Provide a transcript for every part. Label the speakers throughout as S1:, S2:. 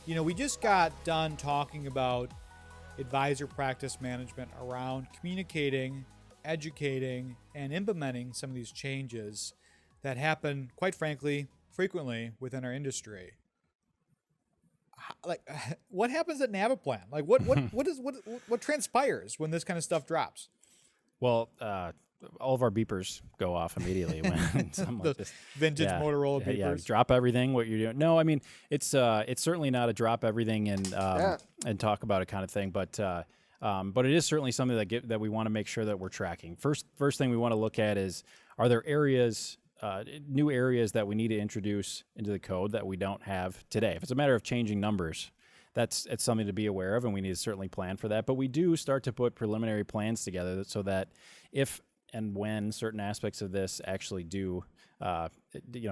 S1: We just got done talking about advisor practice management around communicating, educating, and implementing some of these changes that happen, quite frankly, frequently within our industry. Like, what happens at NaviPlan? Like, what transpires when this kind of stuff drops?
S2: Well, all of our beepers go off immediately when something like this.
S1: Vintage Motorola beepers.
S2: Yeah, drop everything. What you're doing? No, I mean it's certainly not a drop everything and talk about it kind of thing, but it is certainly something that we want to make sure that we're tracking. First thing we want to look at is, are there areas, new areas that we need to introduce into the code that we don't have today? If it's a matter of changing numbers, it's something to be aware of, and we need to certainly plan for that. But we do start to put preliminary plans together so that if and when certain aspects of this actually do,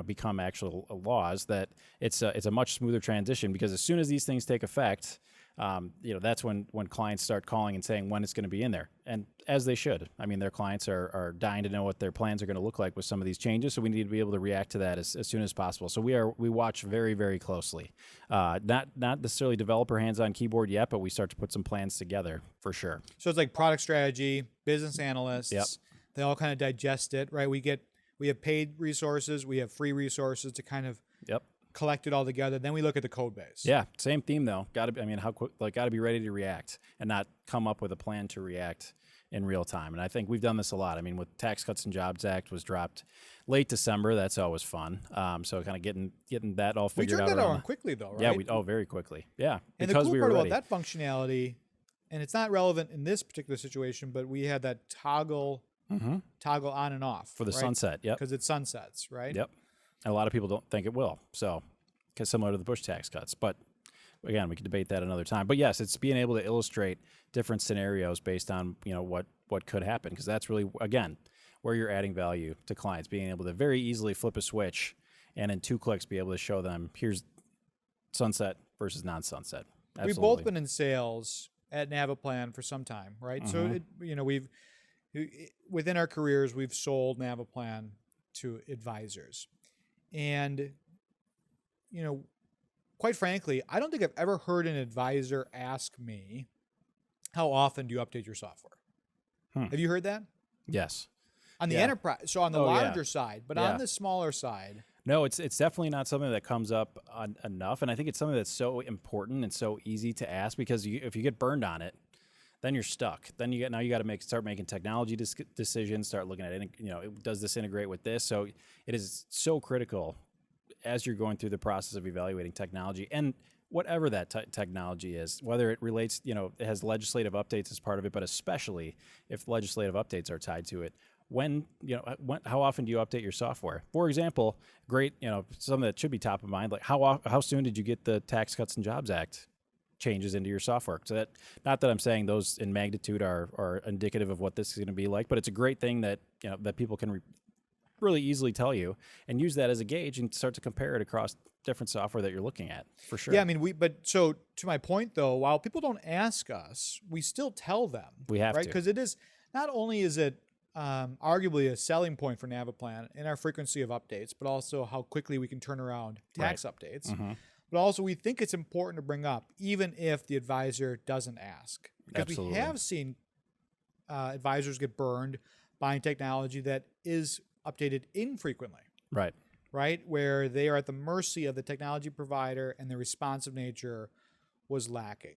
S2: become actual laws, that it's a much smoother transition. Because as soon as these things take effect, that's when clients start calling and saying when it's going to be in there, and as they should. I mean, their clients are dying to know what their plans are going to look like with some of these changes, so we need to be able to react to that as soon as possible. So we watch very, very closely. Not necessarily developer hands-on keyboard yet, but we start to put some plans together for sure.
S1: So it's like product strategy, business analysts.
S2: Yep.
S1: They all kind of digest it, right? We have paid resources, we have free resources to kind of collect it all together. Then we look at the code base.
S2: Yeah, same theme though. Got to be ready to react and not come up with a plan to react in real time. And I think we've done this a lot. I mean, with Tax Cuts and Jobs Act was dropped late December. That's always fun. So kind of getting that all figured out.
S1: We turned that on quickly though, right?
S2: Yeah, very quickly. Yeah,
S1: and the cool part about that functionality, and it's not relevant in this particular situation, but we had that toggle on and off
S2: for the sunset. Yep,
S1: because it sunsets, right?
S2: Yep. And a lot of people don't think it will. So, because similar to the Bush tax cuts, but again, we can debate that another time. But yes, it's being able to illustrate different scenarios based on what could happen, because that's really, again, where you're adding value to clients, being able to very easily flip a switch and in 2 clicks be able to show them here's sunset versus non-sunset. Absolutely.
S1: We've both been in sales at NaviPlan for some time, right? So we've within our careers we've sold NaviPlan to advisors, and quite frankly, I don't think I've ever heard an advisor ask me, how often do you update your software? Have you heard that?
S2: Yes.
S1: On the enterprise, so on the larger side, but on the smaller side.
S2: No, it's definitely not something that comes up enough, and I think it's something that's so important and so easy to ask, because if you get burned on it, then you're stuck. Then you got to start making technology decisions, start looking at it. Does this integrate with this? So it is so critical as you're going through the process of evaluating technology, and whatever that technology is, whether it relates, it has legislative updates as part of it, but especially if legislative updates are tied to it. How often do you update your software? For example, something that should be top of mind, like how soon did you get the Tax Cuts and Jobs Act changes into your software? So that, not that I'm saying those in magnitude are indicative of what this is going to be like, but it's a great thing that that people can really easily tell you, and use that as a gauge and start to compare it across different software that you're looking at, for sure.
S1: Yeah, I mean, so to my point though, while people don't ask us, we still tell them.
S2: We have to.
S1: Because it is, not only is it arguably a selling point for NaviPlan in our frequency of updates, but also how quickly we can turn around tax updates. But also we think it's important to bring up, even if the advisor doesn't ask. Because
S2: Absolutely.
S1: We have seen advisors get burned buying technology that is updated infrequently. Right? Where they are at the mercy of the technology provider and the responsive nature was lacking.